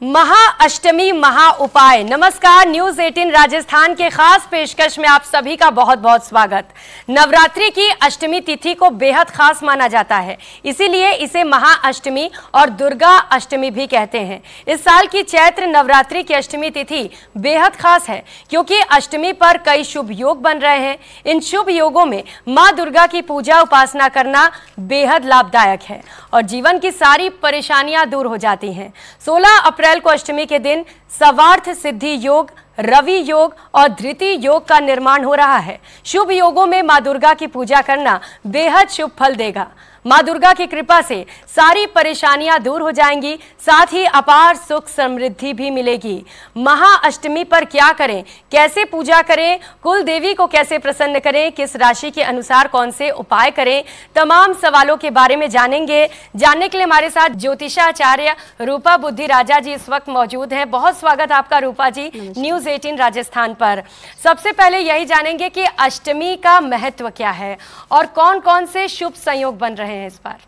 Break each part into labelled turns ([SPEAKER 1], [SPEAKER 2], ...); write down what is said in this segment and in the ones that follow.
[SPEAKER 1] महाअष्टमी महा उपाय। नमस्कार, न्यूज 18 राजस्थान के खास पेशकश में आप सभी का बहुत बहुत स्वागत। नवरात्रि की अष्टमी तिथि को बेहद खास माना जाता है, इसीलिए इसे महाअष्टमी और दुर्गा अष्टमी भी कहते हैं। इस साल की चैत्र नवरात्रि की अष्टमी तिथि बेहद खास है क्योंकि अष्टमी पर कई शुभ योग बन रहे हैं। इन शुभ योगों में माँ दुर्गा की पूजा उपासना करना बेहद लाभदायक है और जीवन की सारी परेशानियां दूर हो जाती हैं। 16 अप्रैल को अष्टमी के दिन सर्वार्थ सिद्धि योग, रवि योग और धृति योग का निर्माण हो रहा है। शुभ योगों में मां दुर्गा की पूजा करना बेहद शुभ फल देगा। मां दुर्गा की कृपा से सारी परेशानियां दूर हो जाएंगी, साथ ही अपार सुख समृद्धि भी मिलेगी। महाअष्टमी पर क्या करें, कैसे पूजा करें, कुल देवी को कैसे प्रसन्न करें, किस राशि के अनुसार कौन से उपाय करें, तमाम सवालों के बारे में जानेंगे। जानने के लिए हमारे साथ ज्योतिषाचार्य रूपा बुद्धि राजा जी इस वक्त मौजूद हैं। बहुत स्वागत आपका रूपा जी न्यूज 18 राजस्थान पर। सबसे पहले यही जानेंगे कि अष्टमी का महत्व क्या है और कौन कौन से शुभ संयोग बन रहे हैं इस बार।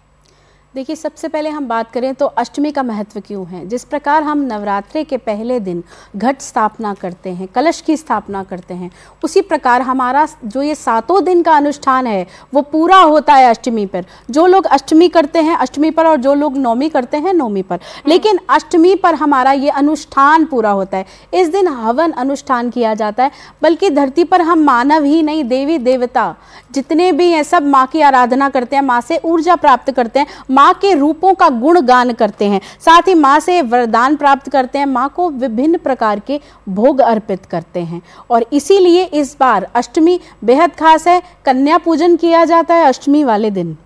[SPEAKER 2] देखिए, सबसे पहले हम बात करें तो अष्टमी का महत्व क्यों है। जिस प्रकार हम नवरात्रि के पहले दिन घट स्थापना करते हैं, कलश की स्थापना करते हैं, उसी प्रकार हमारा जो ये 7 दिन का अनुष्ठान है वो पूरा होता है अष्टमी पर। जो लोग अष्टमी करते हैं अष्टमी पर और जो लोग नौमी करते हैं नौमी पर, लेकिन अष्टमी पर हमारा ये अनुष्ठान पूरा होता है। इस दिन हवन अनुष्ठान किया जाता है, बल्कि धरती पर हम मानव ही नहीं, देवी देवता जितने भी हैं सब माँ की आराधना करते हैं, माँ से ऊर्जा प्राप्त करते हैं, माँ के रूपों का गुणगान करते हैं, साथ ही माँ से वरदान प्राप्त करते हैं, माँ को विभिन्न प्रकार के भोग अर्पित करते हैं। और इसीलिए इस बार अष्टमी बेहद खास है। कन्या पूजन किया जाता है अष्टमी वाले दिन।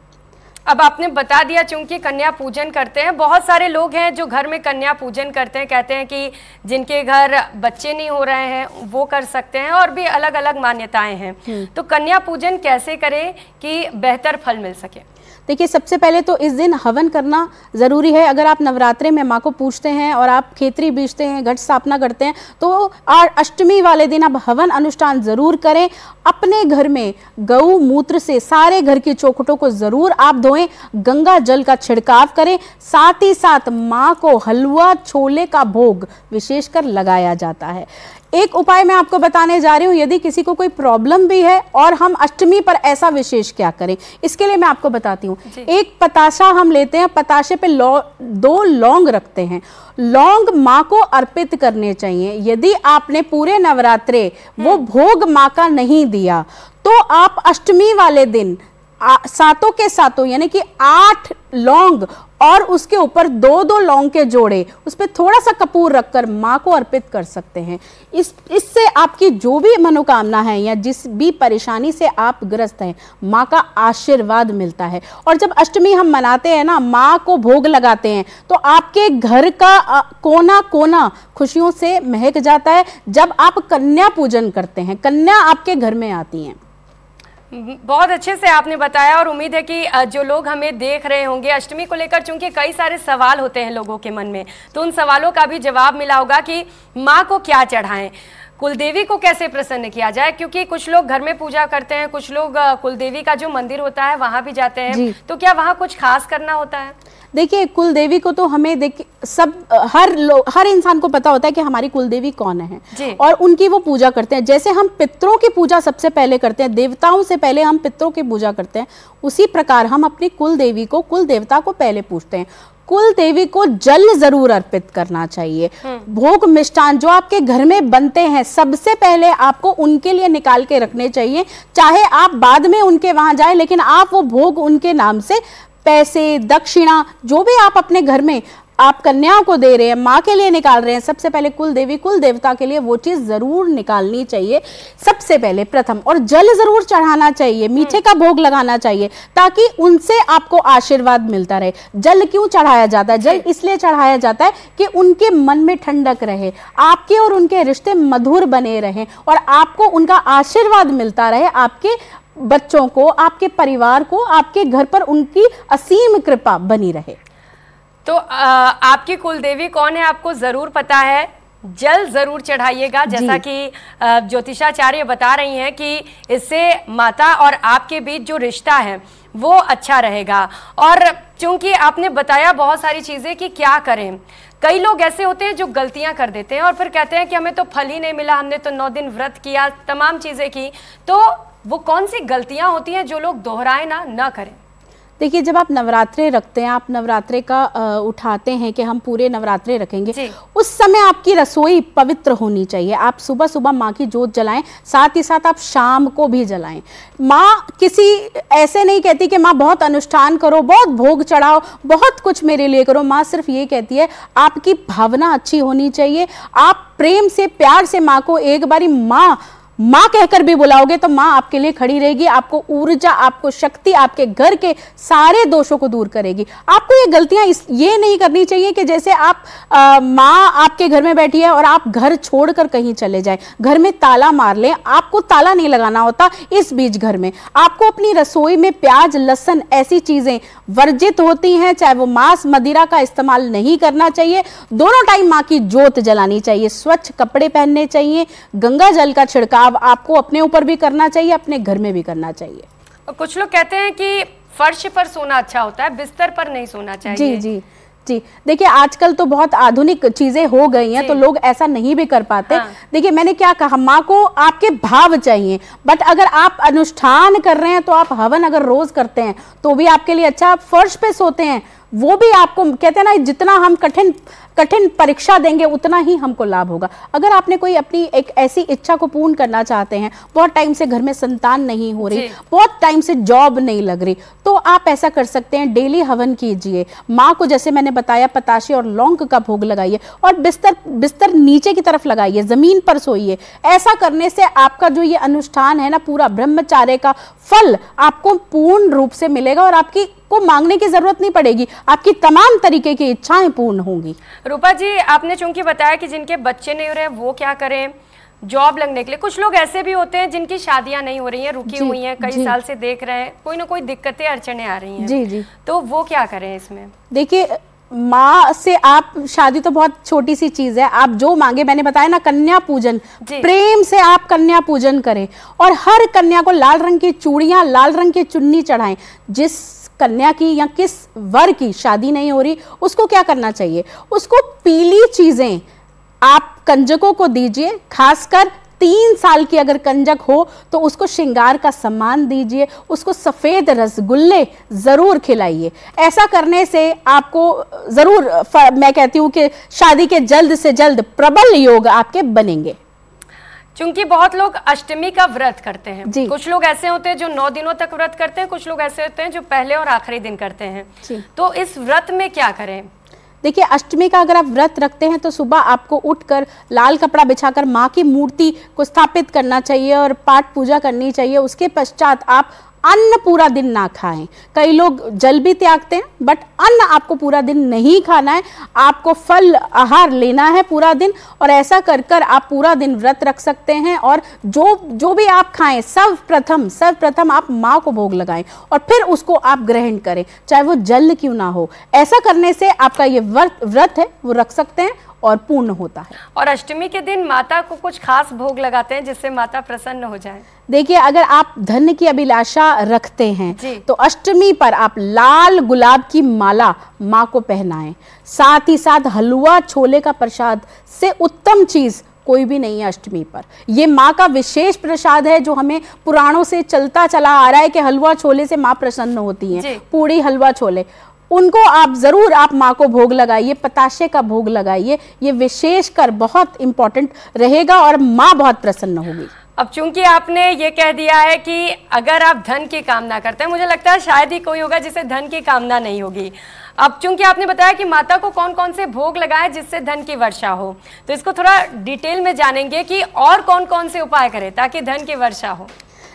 [SPEAKER 1] अब आपने बता दिया, चूंकि कन्या पूजन करते हैं, बहुत सारे लोग हैं जो घर में कन्या पूजन करते हैं, कहते हैं कि जिनके घर बच्चे नहीं हो रहे हैं वो कर सकते हैं, और भी अलग अलग मान्यताएं हैं। तो कन्या पूजन कैसे करें कि बेहतर फल मिल सके?
[SPEAKER 2] देखिए, सबसे पहले तो इस दिन हवन करना ज़रूरी है। अगर आप नवरात्रि में माँ को पूजते हैं और आप खेतरी बीजते हैं, घट स्थापना करते हैं, तो अष्टमी वाले दिन आप हवन अनुष्ठान ज़रूर करें। अपने घर में गौ मूत्र से सारे घर की चौखटों को ज़रूर आप धोएं, गंगा जल का छिड़काव करें। साथ ही साथ माँ को हलवा छोले का भोग विशेषकर लगाया जाता है। एक उपाय मैं आपको बताने जा रही हूँ, यदि किसी को कोई प्रॉब्लम भी है और हम अष्टमी पर ऐसा विशेष क्या करें, इसके लिए मैं आपको बताती हूँ। एक पताशा हम लेते हैं, पताशे पे 2 लौंग रखते हैं। लौंग माँ को अर्पित करने चाहिए। यदि आपने पूरे नवरात्रे वो भोग माँ का नहीं दिया तो आप अष्टमी वाले दिन 7 के 7 यानी कि 8 लौंग और उसके ऊपर 2-2 लौंग के जोड़े, उस पर थोड़ा सा कपूर रखकर माँ को अर्पित कर सकते हैं। इससे आपकी जो भी मनोकामना है या जिस भी परेशानी से आप ग्रस्त हैं, माँ का आशीर्वाद मिलता है। और जब अष्टमी हम मनाते हैं ना, माँ को भोग लगाते हैं, तो आपके घर का कोना कोना खुशियों से महक जाता है। जब आप कन्या पूजन करते हैं, कन्या आपके घर में आती हैं।
[SPEAKER 1] बहुत अच्छे से आपने बताया और उम्मीद है कि जो लोग हमें देख रहे होंगे अष्टमी को लेकर, चूंकि कई सारे सवाल होते हैं लोगों के मन में, तो उन सवालों का भी जवाब मिला होगा कि माँ को क्या चढ़ाएं, कुलदेवी को कैसे प्रसन्न किया जाए। क्योंकि कुछ लोग घर में पूजा करते हैं, कुछ लोग कुलदेवी का जो मंदिर होता है वहां भी जाते हैं, तो क्या वहां कुछ खास करना होता है?
[SPEAKER 2] देखिए, कुलदेवी को तो हमें हर इंसान को पता होता है कि हमारी कुलदेवी कौन है और उनकी वो पूजा करते हैं। जैसे हम पितरों की पूजा सबसे पहले करते हैं, देवताओं से पहले हम पितरों की पूजा करते हैं, उसी प्रकार हम अपनी कुलदेवी को, कुल देवता को पहले पूजते हैं। कुल देवी को जल जरूर अर्पित करना चाहिए। भोग मिष्ठान जो आपके घर में बनते हैं, सबसे पहले आपको उनके लिए निकाल के रखने चाहिए। चाहे आप बाद में उनके वहां जाएं, लेकिन आप वो भोग उनके नाम से पैसे, दक्षिणा, जो भी आप अपने घर में आप कन्याओं को दे रहे हैं, माँ के लिए निकाल रहे हैं, सबसे पहले कुल देवी, कुल देवता के लिए वो चीज जरूर निकालनी चाहिए सबसे पहले प्रथम। और जल जरूर चढ़ाना चाहिए, मीठे का भोग लगाना चाहिए, ताकि उनसे आपको आशीर्वाद मिलता रहे। जल क्यों चढ़ाया जाता है? जल इसलिए चढ़ाया जाता है कि उनके मन में ठंडक रहे, आपके और उनके रिश्ते मधुर बने रहें और आपको उनका आशीर्वाद मिलता रहे, आपके बच्चों को, आपके परिवार को, आपके घर पर उनकी असीम कृपा बनी रहे।
[SPEAKER 1] तो आपकी कुलदेवी कौन है आपको जरूर पता है, जल जरूर चढ़ाइएगा। जैसा कि ज्योतिषाचार्य बता रही हैं कि इससे माता और आपके बीच जो रिश्ता है वो अच्छा रहेगा। और चूंकि आपने बताया बहुत सारी चीजें कि क्या करें, कई लोग ऐसे होते हैं जो गलतियां कर देते हैं और फिर कहते हैं कि हमें तो फल ही नहीं मिला, हमने तो 9 दिन व्रत किया, तमाम चीजें की। तो वो कौन सी गलतियां होती हैं जो लोग दोहराए ना करें?
[SPEAKER 2] देखिए, जब आप नवरात्रे रखते हैं, आप नवरात्रे का उठाते हैं कि हम पूरे नवरात्रे रखेंगे, उस समय आपकी रसोई पवित्र होनी चाहिए। आप सुबह सुबह माँ की जोत जलाएं, साथ ही साथ आप शाम को भी जलाएं। माँ किसी ऐसे नहीं कहती कि माँ बहुत अनुष्ठान करो, बहुत भोग चढ़ाओ, बहुत कुछ मेरे लिए करो। माँ सिर्फ ये कहती है आपकी भावना अच्छी होनी चाहिए। आप प्रेम से, प्यार से माँ को एक बारी माँ कहकर भी बुलाओगे तो माँ आपके लिए खड़ी रहेगी, आपको ऊर्जा, आपको शक्ति, आपके घर के सारे दोषों को दूर करेगी। आपको ये गलतियां ये नहीं करनी चाहिए कि जैसे आप माँ आपके घर में बैठी है और आप घर छोड़कर कहीं चले जाए, घर में ताला मार लें। आपको ताला नहीं लगाना होता। इस बीच घर में आपको अपनी रसोई में प्याज, लहसुन, ऐसी चीजें वर्जित होती हैं, चाहे वो मांस, मदिरा का इस्तेमाल नहीं करना चाहिए। दोनों टाइम माँ की जोत जलानी चाहिए, स्वच्छ कपड़े पहनने चाहिए, गंगा जल का छिड़काव आपको अपने ऊपर भी करना चाहिए, अपने घर में भी करना चाहिए।
[SPEAKER 1] और कुछ लोग कहते हैं कि फर्श पर सोना अच्छा होता है, बिस्तर पर नहीं सोना चाहिए।
[SPEAKER 2] जी जी जी, देखिए आजकल तो बहुत आधुनिक चीजें हो गई हैं, तो लोग ऐसा नहीं भी कर पाते। हाँ। देखिए, मैंने क्या कहा, माँ को आपके भाव चाहिए, बट अगर आप अनुष्ठान कर रहे हैं तो आप हवन अगर रोज करते हैं तो भी आपके लिए अच्छा। आप फर्श पे सोते हैं, वो भी आपको, कहते हैं ना, जितना हम कठिन परीक्षा देंगे उतना ही हमको लाभ होगा। अगर आपने कोई अपनी एक ऐसी इच्छा को पूर्ण करना चाहते हैं, बहुत टाइम से घर में संतान नहीं हो रही, बहुत टाइम से जॉब नहीं लग रही, तो आप ऐसा कर सकते हैं, डेली हवन कीजिए। माँ को जैसे मैंने बताया, पताशे और लौंग का भोग लगाइए और बिस्तर नीचे की तरफ लगाइए, जमीन पर सोइए। ऐसा करने से आपका जो ये अनुष्ठान है ना, पूरा ब्रह्मचार्य का फल आपको पूर्ण रूप से मिलेगा और आपकी को मांगने की जरूरत नहीं पड़ेगी, आपकी तमाम तरीके की इच्छाएं पूर्ण होंगी।
[SPEAKER 1] रूपा जी, आपने चूंकि बताया कि जिनके बच्चे नहीं हो रहे वो क्या करें, जॉब लगने के लिए, कुछ लोग ऐसे भी होते हैं जिनकी शादियां नहीं हो रही हैं, रुकी हुई हैं, कई साल से देख रहे हैं, कोई ना कोई दिक्कतें अड़चने आ रही हैं।
[SPEAKER 2] जी जी,
[SPEAKER 1] तो वो क्या करें इसमें?
[SPEAKER 2] देखिए, माँ से आप, शादी तो बहुत छोटी सी चीज है, आप जो मांगे, मैंने बताया ना, कन्या पूजन, प्रेम से आप कन्या पूजन करें और हर कन्या को लाल रंग की चूड़ियां, लाल रंग की चुन्नी चढ़ाएं। जिस कन्या की या किस वर की शादी नहीं हो रही, उसको क्या करना चाहिए, उसको पीली चीजें आप कंजकों को दीजिए। खासकर 3 साल की अगर कंजक हो तो उसको श्रृंगार का सम्मान दीजिए, उसको सफेद रसगुल्ले जरूर खिलाइए। ऐसा करने से आपको जरूर, मैं कहती हूँ कि शादी के जल्द से जल्द प्रबल योग आपके बनेंगे।
[SPEAKER 1] क्योंकि बहुत लोग अष्टमी का व्रत करते हैं, कुछ लोग ऐसे होते हैं जो 9 दिनों तक व्रत करते हैं, कुछ लोग ऐसे होते हैं जो पहले और आखिरी दिन करते हैं। तो इस व्रत में क्या करें?
[SPEAKER 2] देखिए, अष्टमी का अगर आप व्रत रखते हैं तो सुबह आपको उठकर लाल कपड़ा बिछाकर माँ की मूर्ति को स्थापित करना चाहिए और पाठ पूजा करनी चाहिए। उसके पश्चात आप अन्न पूरा दिन ना खाएं। कई लोग जल भी त्यागते हैं, बट अन्न आपको पूरा दिन नहीं खाना है, आपको फल आहार लेना है पूरा दिन, और ऐसा कर कर आप पूरा दिन व्रत रख सकते हैं। और जो भी आप खाएं, सर्वप्रथम आप माँ को भोग लगाएं और फिर उसको आप ग्रहण करें, चाहे वो जल क्यों ना हो। ऐसा करने से आपका ये व्रत है वो रख सकते हैं और पूर्ण होता है।
[SPEAKER 1] और अष्टमी के दिन माता को कुछ खास भोग लगाते हैं जिससे माता प्रसन्न हो जाए?
[SPEAKER 2] देखिए, अगर आप धन की अभिलाषा रखते हैं तो अष्टमी पर आप लाल गुलाब की माला माँ को पहनाएं। साथ ही साथ हलवा छोले का प्रसाद से उत्तम चीज कोई भी नहीं है अष्टमी पर। ये माँ का विशेष प्रसाद है जो हमें पुराणों से चलता चला आ रहा है कि हलवा छोले से माँ प्रसन्न होती हैं। पूड़ी, हलवा छोले, उनको आप जरूर आप माँ को भोग लगाइए, पताशे का भोग लगाइए। ये विशेषकर बहुत इंपॉर्टेंट रहेगा और माँ बहुत प्रसन्न होगी।
[SPEAKER 1] अब चूंकि आपने ये कह दिया है कि अगर आप धन की कामना करते हैं, मुझे लगता है शायद ही कोई होगा जिसे धन की कामना नहीं होगी। अब चूंकि आपने बताया कि माता को कौन कौन से भोग लगाएं जिससे धन की वर्षा हो, तो इसको थोड़ा डिटेल में जानेंगे कि और कौन कौन से उपाय करें ताकि धन की वर्षा हो।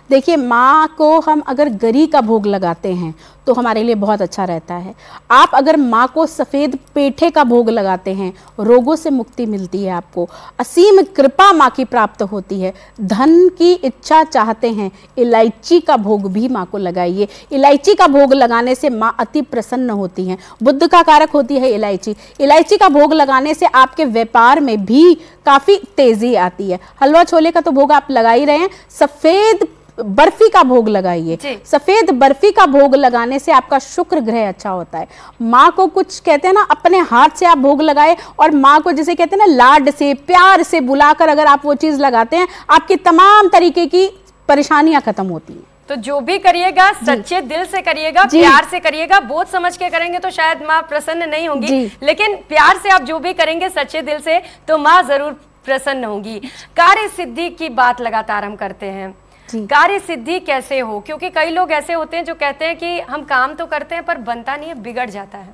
[SPEAKER 2] देखिए, माँ को हम अगर गरी का भोग लगाते हैं तो हमारे लिए बहुत अच्छा रहता है। आप अगर माँ को सफ़ेद पेठे का भोग लगाते हैं, रोगों से मुक्ति मिलती है, आपको असीम कृपा माँ की प्राप्त होती है। धन की इच्छा चाहते हैं, इलायची का भोग भी माँ को लगाइए। इलायची का भोग लगाने से माँ अति प्रसन्न होती हैं। बुद्ध का कारक होती है इलायची। इलायची का भोग लगाने से आपके व्यापार में भी काफ़ी तेज़ी आती है। हलवा छोले का तो भोग आप लगा ही रहे हैं। सफ़ेद बर्फी का भोग लगाइए। सफेद बर्फी का भोग लगाने से आपका शुक्र ग्रह अच्छा होता है। माँ को कुछ कहते हैं ना, अपने हाथ से आप भोग लगाए और माँ को जैसे कहते हैं ना, लाड से प्यार से बुलाकर अगर आप वो चीज लगाते हैं, आपकी तमाम तरीके की परेशानियां खत्म होती हैं।
[SPEAKER 1] तो जो भी करिएगा सच्चे दिल से करिएगा, प्यार से करिएगा। बोझ समझ के करेंगे तो शायद माँ प्रसन्न नहीं होंगी, लेकिन प्यार से आप जो भी करेंगे सच्चे दिल से तो माँ जरूर प्रसन्न होंगी। कार्य सिद्धि की बात लगातार हम करते हैं, कार्य सिद्धि कैसे हो? क्योंकि कई लोग ऐसे होते हैं जो कहते हैं कि हम काम तो करते हैं पर बनता नहीं है, बिगड़ जाता है।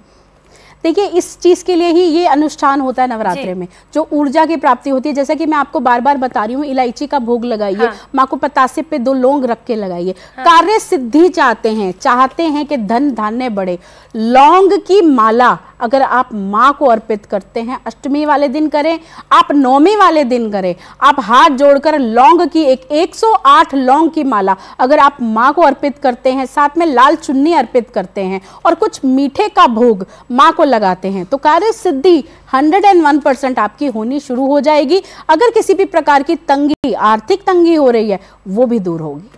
[SPEAKER 2] देखिए, इस चीज के लिए ही ये अनुष्ठान होता है नवरात्रि में, जो ऊर्जा की प्राप्ति होती है। जैसा कि मैं आपको बार बार बता रही हूँ, इलायची का भोग लगाइए, माँ को पतासे पे 2 लौंग रख के लगाइए। कार्य सिद्धि चाहते हैं कि धन धान्य बढ़े, लौंग की माला अगर आप माँ को अर्पित करते हैं, अष्टमी वाले दिन करें, आप नवमी वाले दिन करें, आप हाथ जोड़कर लौंग की 108 लौंग की माला अगर आप माँ को अर्पित करते हैं, साथ में लाल चुन्नी अर्पित करते हैं और कुछ मीठे का भोग माँ को लगाते हैं, तो कार्य सिद्धि 101% आपकी होनी शुरू हो जाएगी। अगर किसी भी प्रकार की तंगी, आर्थिक तंगी हो रही है, वो भी दूर होगी।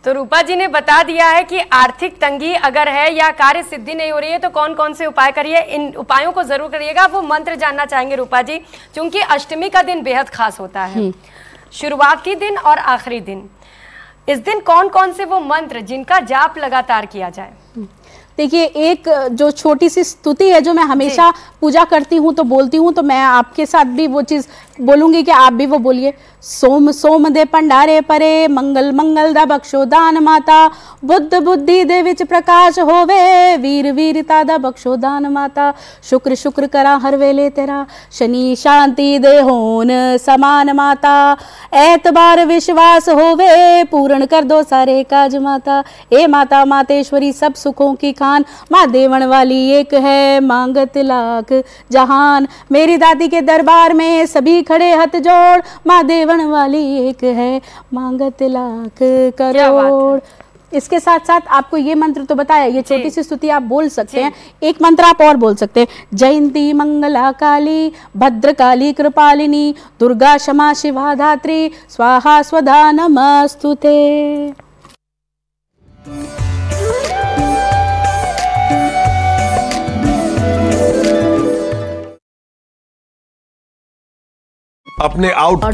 [SPEAKER 1] तो रूपा जी ने बता दिया है कि आर्थिक तंगी अगर है या कार्य सिद्धि नहीं हो रही है तो कौन कौन से उपाय करिए। इन उपायों को जरूर करिएगा। वो मंत्र जानना चाहेंगे रूपा जी, क्योंकि अष्टमी का दिन बेहद खास होता है, शुरुआती दिन और आखिरी दिन। इस दिन कौन कौन से वो मंत्र जिनका जाप लगातार किया जाए?
[SPEAKER 2] देखिए, एक जो छोटी सी स्तुति है जो मैं हमेशा पूजा करती हूँ तो बोलती हूँ, तो मैं आपके साथ भी वो चीज़ बोलूँगी कि आप भी वो बोलिए। सोम सोम दे भंडारे परे, मंगल मंगल दा बख्शो दान माता, बुद्ध बुद्धि दे विच प्रकाश होवे, वीर वीरता दा बख्शो दान माता, शुक्र शुक्र करा हर वेले तेरा, शनि शांति दे होन समान माता, ऐतबार विश्वास होवे, पूर्ण कर दो सारे काज माता, ए माता मातेश्वरी सब सुखों की खान, माँ देवन वाली एक है, मांगत लाख जहान, मेरी दादी के दरबार में सभी खड़े हाथ जोड़, माँ देवन वाली एक है, मांगत लाख करोड़। इसके साथ साथ आपको ये मंत्र तो बताया, ये छोटी सी स्तुति आप बोल सकते हैं। एक मंत्र आप और बोल सकते हैं, जयंती मंगला काली भद्रकाली कृपालिनी, दुर्गा क्षमा शिवा धात्री, स्वाहा स्वधा नमस्तुते।
[SPEAKER 3] अपने आउट और